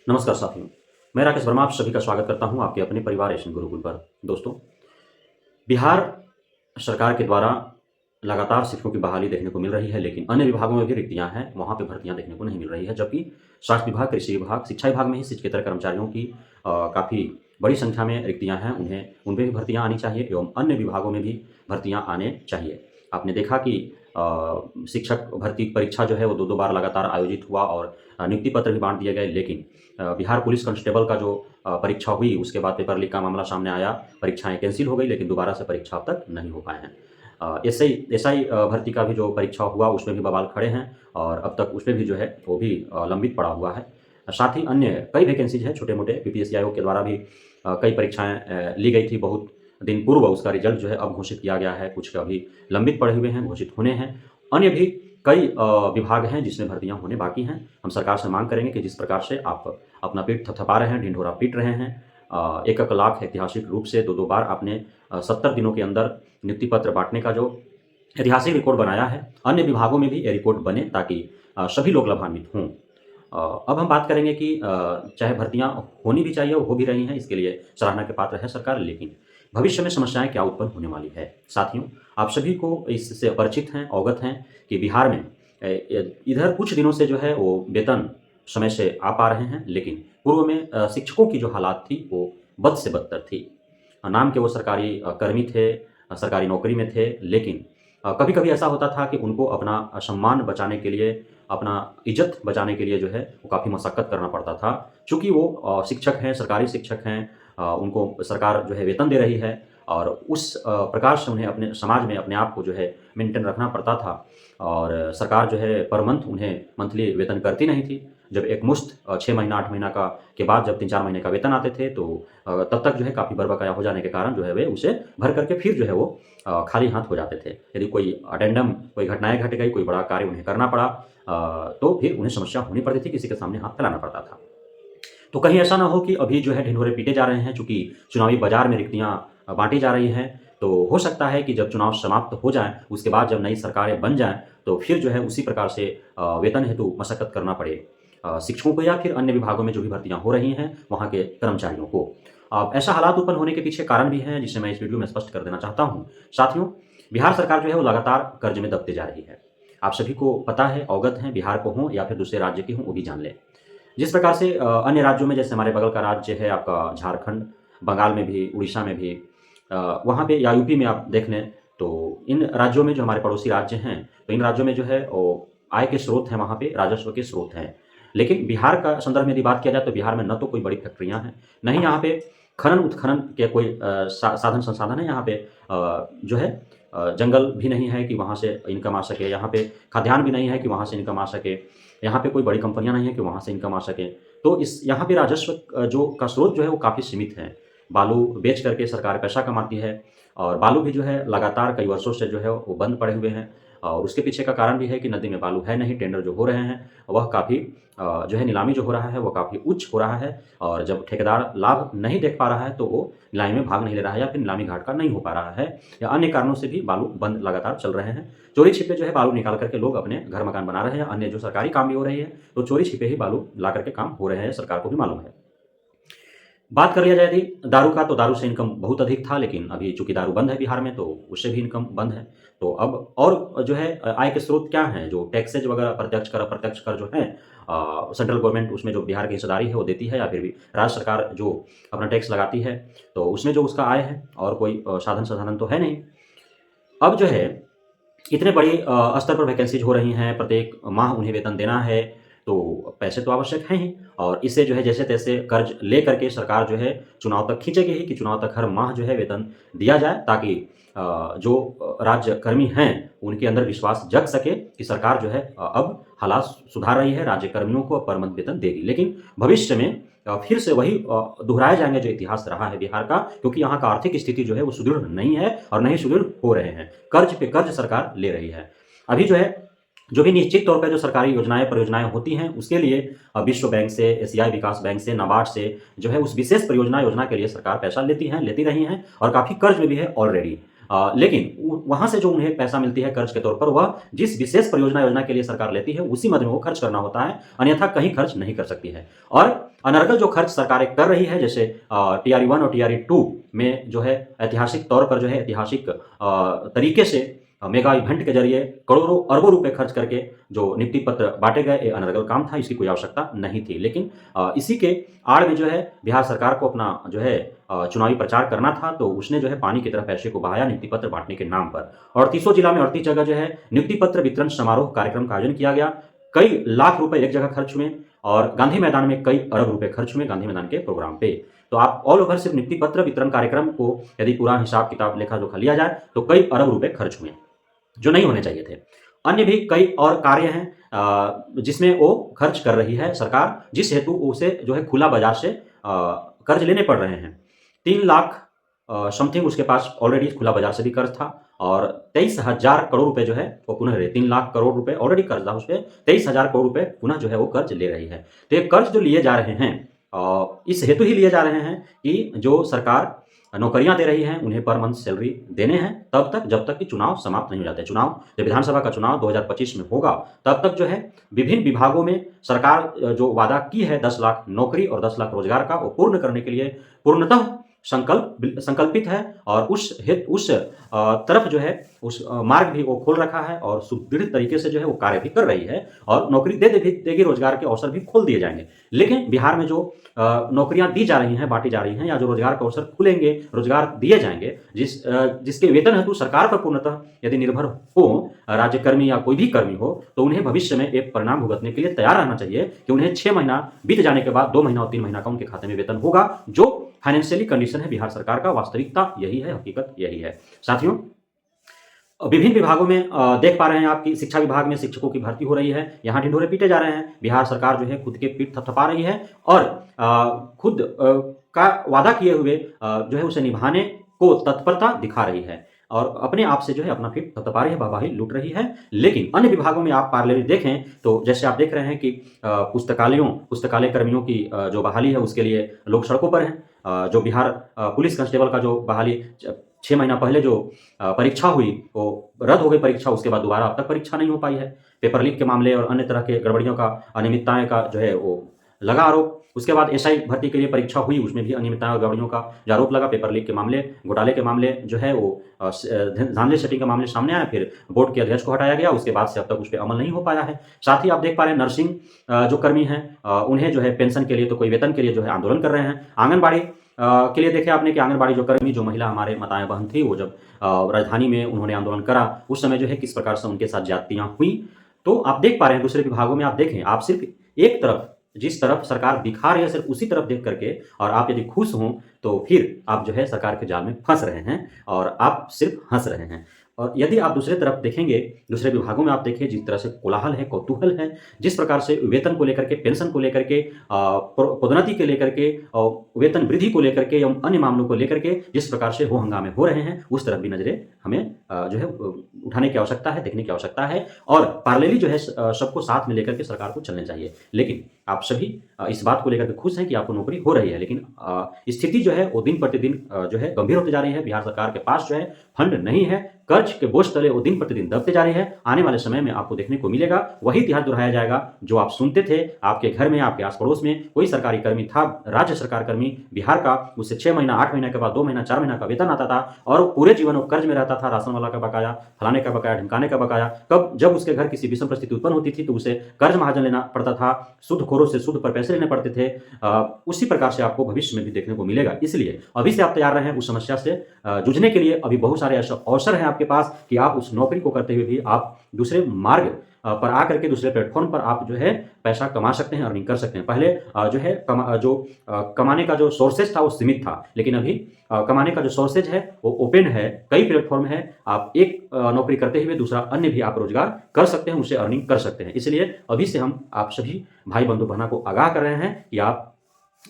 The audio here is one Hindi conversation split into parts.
नमस्कार साथियों, मैं राकेश वर्मा आप सभी का स्वागत करता हूं आपके अपने परिवार एशियन गुरुकुल पर। दोस्तों, बिहार सरकार के द्वारा लगातार शिक्षकों की बहाली देखने को मिल रही है, लेकिन अन्य विभागों में भी रिक्तियां हैं, वहां पे भर्तियां देखने को नहीं मिल रही है। जबकि स्वास्थ्य विभाग, कृषि विभाग, शिक्षा विभाग में ही शिक्षकेतर कर्मचारियों की काफ़ी बड़ी संख्या में रिक्तियां हैं, उनमें भी भर्तियां आनी चाहिए एवं अन्य विभागों में भी भर्तियां आने चाहिए। आपने देखा कि शिक्षक भर्ती परीक्षा जो है वो 2-2 बार लगातार आयोजित हुआ और नियुक्ति पत्र भी बाँट दिए गए, लेकिन बिहार पुलिस कांस्टेबल का जो परीक्षा हुई, उसके बाद पेपर लीक का मामला सामने आया, परीक्षाएँ कैंसल हो गई, लेकिन दोबारा से परीक्षा अब तक नहीं हो पाए हैं। एसआई भर्ती का भी जो परीक्षा हुआ, उसमें भी बवाल खड़े हैं और अब तक उसमें भी जो है वो भी लंबित पड़ा हुआ है। साथ ही अन्य कई वैकेंसीज़ हैं, छोटे-मोटे बीपीएससी आयोग के द्वारा भी कई परीक्षाएँ ली गई थी बहुत दिन पूर्व, उसका रिजल्ट जो है अब घोषित किया गया है, कुछ अभी लंबित पड़े हुए हैं, घोषित होने हैं। अन्य भी कई विभाग हैं जिसमें भर्तियाँ होने बाकी हैं। हम सरकार से माँग करेंगे कि जिस प्रकार से आप अपना पीठ थपथपा रहे हैं, ढिंढोरा पीट रहे हैं, 1-1 लाख ऐतिहासिक रूप से 2-2 बार आपने 70 दिनों के अंदर नियुक्ति पत्र बाँटने का जो ऐतिहासिक रिकॉर्ड बनाया है, अन्य विभागों में भी ये रिकॉर्ड बने ताकि सभी लोग लाभान्वित हों। अब हम बात करेंगे कि चाहे भर्तियाँ होनी भी चाहिए और हो भी रही हैं, इसके लिए सराहना के पात्र है सरकार, लेकिन भविष्य में समस्याएँ क्या उत्पन्न होने वाली है। साथियों, आप सभी को इससे परिचित हैं, अवगत हैं कि बिहार में इधर कुछ दिनों से जो है वो वेतन समय से आ पा रहे हैं, लेकिन पूर्व में शिक्षकों की जो हालात थी वो बद से बदतर थी। नाम के वो सरकारी कर्मी थे, सरकारी नौकरी में थे, लेकिन कभी-कभी ऐसा होता था कि उनको अपना सम्मान बचाने के लिए, अपना इज़्ज़त बचाने के लिए जो है वो काफ़ी मशक्कत करना पड़ता था। चूँकि वो शिक्षक हैं, सरकारी शिक्षक हैं, उनको सरकार जो है वेतन दे रही है और उस प्रकार से उन्हें अपने समाज में अपने आप को जो है मेंटेन रखना पड़ता था और सरकार जो है पर मंथ उन्हें मंथली वेतन करती नहीं थी। जब एक मुश्त 6 महीना 8 महीना का के बाद जब 3-4 महीने का वेतन आते थे तो तब तक जो है काफ़ी बर्बकाया हो जाने के कारण जो है वे उसे भर करके फिर जो है वो खाली हाथ हो जाते थे। यदि कोई अटेंडम कोई घटनाएँ घट गई, कोई बड़ा कार्य उन्हें करना पड़ा तो फिर उन्हें समस्या होनी पड़ती थी, किसी के सामने हाथ फैलाना पड़ता था। तो कहीं ऐसा ना हो कि अभी जो है ढिंढोरे पीटे जा रहे हैं, चूँकि चुनावी बाज़ार में रिक्तियाँ बाँटी जा रही हैं, तो हो सकता है कि जब चुनाव समाप्त हो जाएँ, उसके बाद जब नई सरकारें बन जाएँ, तो फिर जो है उसी प्रकार से वेतन हेतु मशक्कत करना पड़े शिक्षकों को या फिर अन्य विभागों में जो भी भर्तियाँ हो रही हैं, वहाँ के कर्मचारियों को। ऐसा हालात उत्पन्न होने के पीछे कारण भी हैं, जिसे मैं इस वीडियो में स्पष्ट कर देना चाहता हूँ। साथियों, बिहार सरकार जो है वो लगातार कर्ज में दबते जा रही है। आप सभी को पता है, अवगत हैं, बिहार को हों या फिर दूसरे राज्य के हों, वो भी जान लें। जिस प्रकार से अन्य राज्यों में जैसे हमारे बगल का राज्य है आपका झारखंड, बंगाल में भी, उड़ीसा में भी वहाँ पे या यूपी में आप देख लें, तो इन राज्यों में जो हमारे पड़ोसी राज्य हैं, तो इन राज्यों में जो है वो आय के स्रोत हैं, वहाँ पे राजस्व के स्रोत हैं। लेकिन बिहार का संदर्भ में यदि बात किया जाए तो बिहार में न तो कोई बड़ी फैक्ट्रियाँ हैं, न ही यहाँ पे खनन-उत्खनन के कोई साधन संसाधन है यहाँ पे जो है जंगल भी नहीं है कि वहाँ से इनकम आ सके, यहाँ पे खाद्यान्न भी नहीं है कि वहाँ से इनकम आ सके, यहाँ पे कोई बड़ी कंपनियाँ नहीं हैं कि वहाँ से इनकम आ सके। तो इस यहाँ पे राजस्व जो का स्रोत जो है वो काफ़ी सीमित है। बालू बेच करके सरकार पैसा कमाती है और बालू भी जो है लगातार कई वर्षों से जो है वो बंद पड़े हुए हैं और उसके पीछे का कारण भी है कि नदी में बालू है नहीं, टेंडर जो हो रहे हैं वह काफ़ी जो है नीलामी जो हो रहा है वो काफ़ी उच्च हो रहा है और जब ठेकेदार लाभ नहीं देख पा रहा है तो वो नीलामी में भाग नहीं ले रहा है या फिर नीलामी घाट का नहीं हो पा रहा है या अन्य कारणों से भी बालू बंद लगातार चल रहे हैं। चोरी छिपे जो है बालू निकाल करके लोग अपने घर मकान बना रहे हैं, अन्य जो सरकारी काम भी हो रही है, तो चोरी छिपे ही बालू ला करके काम हो रहे हैं, सरकार को भी मालूम है। बात कर लिया जाए यदि दारू का, तो दारू से इनकम बहुत अधिक था, लेकिन अभी चूँकि दारू बंद है बिहार में, तो उससे भी इनकम बंद है। तो अब और जो है आय के स्रोत क्या हैं? जो टैक्सेज वगैरह प्रत्यक्ष कर, अप्रत्यक्ष कर जो हैं सेंट्रल गवर्नमेंट उसमें जो बिहार की हिस्सेदारी है वो देती है या फिर भी राज्य सरकार जो अपना टैक्स लगाती है, तो उसमें जो उसका आय है और कोई साधन-संसाधन तो है नहीं। अब जो है इतने बड़े स्तर पर वैकेंसीज़ हो रही हैं, प्रत्येक माह उन्हें वेतन देना है, तो पैसे तो आवश्यक हैं ही और इससे जो है जैसे-तैसे कर्ज ले करके सरकार जो है चुनाव तक खींचेगी ही कि चुनाव तक हर माह जो है वेतन दिया जाए ताकि जो राज्यकर्मी हैं, उनके अंदर विश्वास जग सके कि सरकार जो है अब हालात सुधार रही है, राज्यकर्मियों को पर मंथ वेतन देगी। लेकिन भविष्य में फिर से वही दोहराए जाएँगे जो इतिहास रहा है बिहार का, क्योंकि यहाँ का आर्थिक स्थिति जो है वो सुदृढ़ नहीं है और न ही सुदृढ़ हो रहे हैं। कर्ज पे कर्ज सरकार ले रही है। अभी जो है, जो भी निश्चित तौर पे जो सरकारी योजनाएँ, परियोजनाएँ होती हैं, उसके लिए विश्व बैंक से, एशियाई विकास बैंक से, नाबार्ड से जो है उस विशेष परियोजना योजना के लिए सरकार पैसा लेती रही हैं और काफ़ी कर्ज में भी है ऑलरेडी। लेकिन वहाँ से जो उन्हें पैसा मिलती है कर्ज के तौर पर, वह जिस विशेष परियोजना योजना के लिए सरकार लेती है उसी मद में वो खर्च करना होता है, अन्यथा कहीं खर्च नहीं कर सकती है। और अनर्गल जो खर्च सरकारें कर रही है, जैसे टीआरई 1 और टीआरई 2 में जो है ऐतिहासिक तौर पर जो है ऐतिहासिक तरीके से मेगा इवेंट के जरिए करोड़ों अरबों रुपए खर्च करके जो नियुक्ति पत्र बांटे गए, ये अनर्गल काम था, इसकी कोई आवश्यकता नहीं थी। लेकिन इसी के आड़ में जो है बिहार सरकार को अपना जो है चुनावी प्रचार करना था, तो उसने जो है पानी की तरह पैसे को बहाया नियुक्ति पत्र बांटने के नाम पर। और 38 जिला में 38 जगह जो है नियुक्ति पत्र वितरण समारोह कार्यक्रम का आयोजन किया गया। कई लाख रुपए एक जगह खर्च हुए और गांधी मैदान में कई अरब रुपए खर्च हुए गांधी मैदान के प्रोग्राम पे। तो आप ऑल ओवर सिर्फ नियुक्ति पत्र वितरण कार्यक्रम को यदि पूरा हिसाब किताब लेखा जोखा लिया जाए तो कई अरब रुपए खर्च हुए, जो नहीं होने चाहिए थे। अन्य भी कई और कार्य हैं जिसमें वो खर्च कर रही है सरकार, जिस हेतु उसे जो है खुला बाजार से कर्ज लेने पड़ रहे हैं। 3 लाख समथिंग उसके पास ऑलरेडी खुला बाजार से भी कर्ज था और 23,000 करोड़ रुपए जो है वो पुनः 3 लाख करोड़ रुपए ऑलरेडी कर्ज था, उस पर 23,000 करोड़ रुपए पुनः जो है वो कर्ज ले रही है। तो ये कर्ज जो लिए जा रहे हैं इस हेतु ही लिए जा रहे हैं कि जो सरकार नौकरियां दे रही हैं उन्हें पर मंथ सैलरी देने हैं तब तक जब तक कि चुनाव समाप्त नहीं हो जाते। चुनाव जब विधानसभा का चुनाव 2025 में होगा तब तक जो है विभिन्न विभागों में सरकार जो वादा की है 10 लाख नौकरी और 10 लाख रोजगार का, वो पूर्ण करने के लिए पूर्णतः संकल्पित है और उस तरफ जो है उस मार्ग भी वो खोल रखा है और सुदृढ़ तरीके से जो है वो कार्य भी कर रही है और नौकरी देगी, रोजगार के अवसर भी खोल दिए जाएंगे। लेकिन बिहार में जो नौकरियां दी जा रही हैं, बांटी जा रही हैं, या जो रोजगार के अवसर खुलेंगे, रोजगार दिए जाएंगे, जिसके वेतन हेतु सरकार पर पूर्णतः यदि निर्भर हो राज्यकर्मी या कोई भी कर्मी हो, तो उन्हें भविष्य में एक परिणाम भुगतने के लिए तैयार रहना चाहिए कि उन्हें 6 महीना बीत जाने के बाद 2 महीना और 3 महीना का उनके खाते में वेतन होगा। जो फाइनेंशियली कंडीशन है बिहार सरकार का, वास्तविकता यही है, हकीकत यही है। साथियों, विभिन्न विभागों में देख पा रहे हैं आपकी शिक्षा विभाग में शिक्षकों की भर्ती हो रही है, यहाँ ढिंढोरे पीटे जा रहे हैं। बिहार सरकार जो है खुद के पीठ थपथपा रही है और खुद का वादा किए हुए जो है उसे निभाने को तत्परता दिखा रही है और अपने आप से जो है अपना पीठ थपथपा रही है, वाहवाही लूट रही है। लेकिन अन्य विभागों में आप पार्लरी देखें तो जैसे आप देख रहे हैं कि पुस्तकालय कर्मियों की जो बहाली है उसके लिए लोग सड़कों पर हैं। जो बिहार पुलिस कांस्टेबल का जो बहाली 6 महीना पहले जो परीक्षा हुई वो रद्द हो गई परीक्षा, उसके बाद दोबारा अब तक परीक्षा नहीं हो पाई है। पेपर लीक के मामले और अन्य तरह के गड़बड़ियों का, अनियमितताएं का जो है वो लगा आरोप। उसके बाद एसआई भर्ती के लिए परीक्षा हुई, उसमें भी अनियमितता और गड़बड़ियों का जो आरोप लगा। पेपर लीक के मामले, घोटाले के मामले जो है वो धांधली सेटिंग के मामले सामने आए, फिर बोर्ड के अध्यक्ष को हटाया गया, उसके बाद से अब तक उस पर अमल नहीं हो पाया है। साथ ही आप देख पा रहे हैं नर्सिंग जो कर्मी हैं उन्हें जो है पेंशन के लिए तो कोई वेतन के लिए जो है आंदोलन कर रहे हैं। आंगनबाड़ी के लिए देखे आपने कि आंगनबाड़ी जो कर्मी, जो महिला हमारे माताएं बहन थी, वो जब राजधानी में उन्होंने आंदोलन करा उस समय जो है किस प्रकार से उनके साथ ज्यादतियां हुई। तो आप देख पा रहे हैं दूसरे विभागों में आप देखें, आप सिर्फ एक तरफ जिस तरफ सरकार दिखा रही है सिर्फ उसी तरफ देख करके और आप यदि खुश हों तो फिर आप जो है सरकार के जाल में फंस रहे हैं और आप सिर्फ हंस रहे हैं। और यदि आप दूसरे तरफ देखेंगे, दूसरे विभागों में आप देखिए जिस तरह से कोलाहल है, कौतूहल है, जिस प्रकार से वेतन को लेकर के, पेंशन को लेकर के, पदोन्नति के लेकर के, वेतन वृद्धि को लेकर के एवं अन्य मामलों को लेकर के जिस प्रकार से हो हंगामे हो रहे हैं, उस तरफ भी नजरें हमें जो है उठाने की आवश्यकता है, देखने की आवश्यकता है। और पैरेलली जो है सबको साथ में लेकर के सरकार को चलने चाहिए। लेकिन आप सभी इस बात को लेकर के खुश हैं कि आपको नौकरी हो रही है, लेकिन स्थिति जो है वो दिन प्रतिदिन जो है गंभीर होती जा रही है। बिहार सरकार के पास जो है फंड नहीं है, कर्ज के बोझ तले वो दिन प्रतिदिन दबते जा रही है। आने वाले समय में आपको देखने को मिलेगा वही इतिहास दोहराया जाएगा जो आप सुनते थे। आपके घर में, आपके आस पड़ोस में कोई सरकारी कर्मी था, राज्य सरकार कर्मी बिहार का, उससे 6 महीना 8 महीने के बाद 2 महीना 4 महीना का वेतन आता था और पूरे जीवन वो कर्ज में रहता था। राशन वाला का बकाया, फलाने का बकाया, ढिमकाने का बकाया। कब जब उसके घर किसी विषम परिस्थिति उत्पन्न होती थी तो उसे कर्ज महाजन लेना पड़ता था, सूदखोरों से सूद पर पैसे लेने पड़ते थे। उसी प्रकार से आपको भविष्य में भी देखने को मिलेगा। इसलिए अभी से आप तैयार रहें उस समस्या से जूझने के लिए। अभी बहुत सारे ऐसे अवसर हैं आपके पास कि आप उस नौकरी को करते हुए भी आप दूसरे मार्ग पर आकर के, दूसरे प्लेटफॉर्म पर आप जो है पैसा कमा सकते हैं, अर्निंग कर सकते हैं। पहले जो है कमाने का जो सोर्सेज था वो सीमित था, लेकिन अभी कमाने का जो सोर्सेज है वो ओपन है, कई प्लेटफॉर्म है। आप एक नौकरी करते हुए दूसरा अन्य भी आप रोजगार कर सकते हैं, उससे अर्निंग कर सकते हैं। इसलिए अभी से हम आप सभी भाई बंधु बहना को आगाह कर रहे हैं कि आप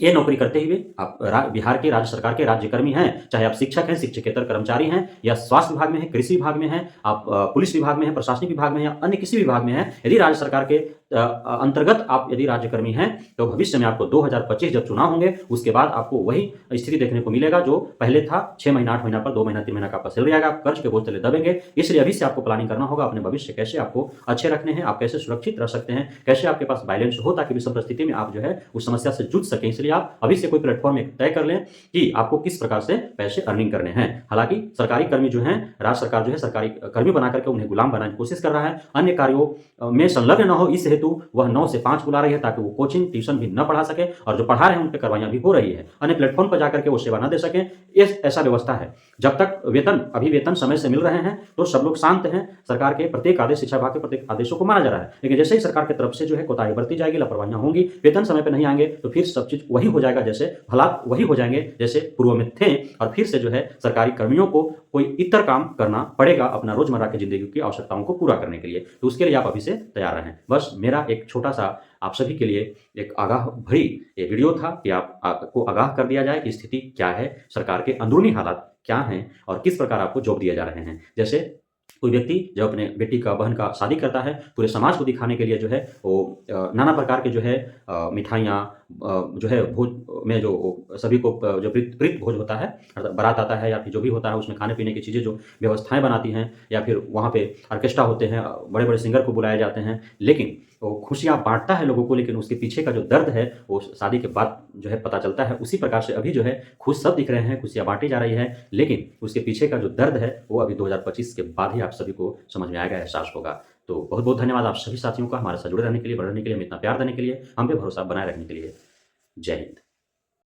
ये नौकरी करते हुए आप बिहार के राज्य सरकार के राज्यकर्मी हैं, चाहे आप शिक्षक हैं, शिक्षकेतर कर्मचारी हैं, या स्वास्थ्य विभाग में हैं, कृषि विभाग में हैं, आप पुलिस विभाग में हैं, प्रशासनिक विभाग में हैं, या अन्य किसी विभाग में हैं। यदि राज्य सरकार के अंतर्गत आप यदि राज्यकर्मी हैं तो भविष्य में आपको 2025 जब चुनाव होंगे उसके बाद आपको वही स्थिति देखने को मिलेगा जो पहले था। 6 महीना 8 महीना पर 2 महीना 3 महीना का आपका सैलरी आएगा, आप कर्ज के बोझ तले दबेंगे। इसलिए अभी से आपको प्लानिंग करना होगा, अपने भविष्य कैसे आपको अच्छे रखने हैं, आप कैसे सुरक्षित रह सकते हैं, कैसे आपके पास बैलेंस हो ताकि विषम परिस्थिति में आप जो है उस समस्या से जूझ सकें। इसलिए आप अभी से कोई प्लेटफॉर्म एक तय कर लें कि आपको किस प्रकार से पैसे अर्निंग करने हैं। हालांकि सरकारी कर्मी जो हैं, राज्य सरकार जो है सरकारी कर्मी बना करके उन्हें गुलाम बनाने की कोशिश कर रहा है, अन्य कार्यों में संलग्न न हो, इस हेतु वह 9 से 5 बुला रही है ताकि वो कोचिंग ट्यूशन भी न पढ़ा सके और जो पढ़ा रहे हैं उन पर कार्रवाइयां भी हो रही है, अन्य प्लेटफॉर्म पर जाकर के वो सेवा न दे सकें। ऐसा व्यवस्था है। जब तक अभी वेतन समय से मिल रहे हैं तो सब लोग शांत हैं, सरकार के प्रत्येक आदेश, शिक्षा विभाग के प्रत्येक आदेशों को माना जा रहा है। लेकिन जैसे ही सरकार की तरफ से जो है कोताही बरती जाएगी, लापरवाहियां होंगी, वेतन समय पर नहीं आएंगे तो फिर सब चीज वही हो जाएगा, जैसे हालात वही हो जाएंगे जैसे पूर्व में थे और फिर से जो है सरकारी कर्मियों को कोई इतर काम करना पड़ेगा अपना रोजमर्रा की जिंदगी की आवश्यकताओं को पूरा करने के लिए। तो उसके लिए आप अभी से तैयार रहें। बस मेरा एक छोटा सा आप सभी के लिए एक आगाह भरी ये वीडियो था कि आपको आगाह कर दिया जाए कि स्थिति क्या है, सरकार के अंदरूनी हालात क्या हैं और किस प्रकार आपको जॉब दिए जा रहे हैं। जैसे कोई व्यक्ति जब अपने बेटी का, बहन का शादी करता है, पूरे समाज को दिखाने के लिए जो है वो नाना प्रकार के जो है मिठाइयाँ जो है भोज में जो सभी को जो प्रीत भोज होता है, बारात आता है या फिर जो भी होता है उसमें खाने पीने की चीज़ें जो व्यवस्थाएं बनाती हैं, या फिर वहाँ पे ऑर्केस्ट्रा होते हैं, बड़े बड़े सिंगर को बुलाए जाते हैं, लेकिन वो खुशियाँ बांटता है लोगों को, लेकिन उसके पीछे का जो दर्द है वो शादी के बाद जो है पता चलता है। उसी प्रकार से अभी जो है खुश सब दिख रहे हैं, खुशियाँ बांटी जा रही है, लेकिन उसके पीछे का जो दर्द है वो अभी 2025 के बाद ही आप सभी को समझ में आएगा, एहसास होगा। तो बहुत बहुत धन्यवाद आप सभी साथियों का हमारे साथ जुड़े रहने के लिए, बढ़ने के लिए, हमें इतना प्यार देने के लिए, हम पे भरोसा बनाए रखने के लिए। जय हिंद।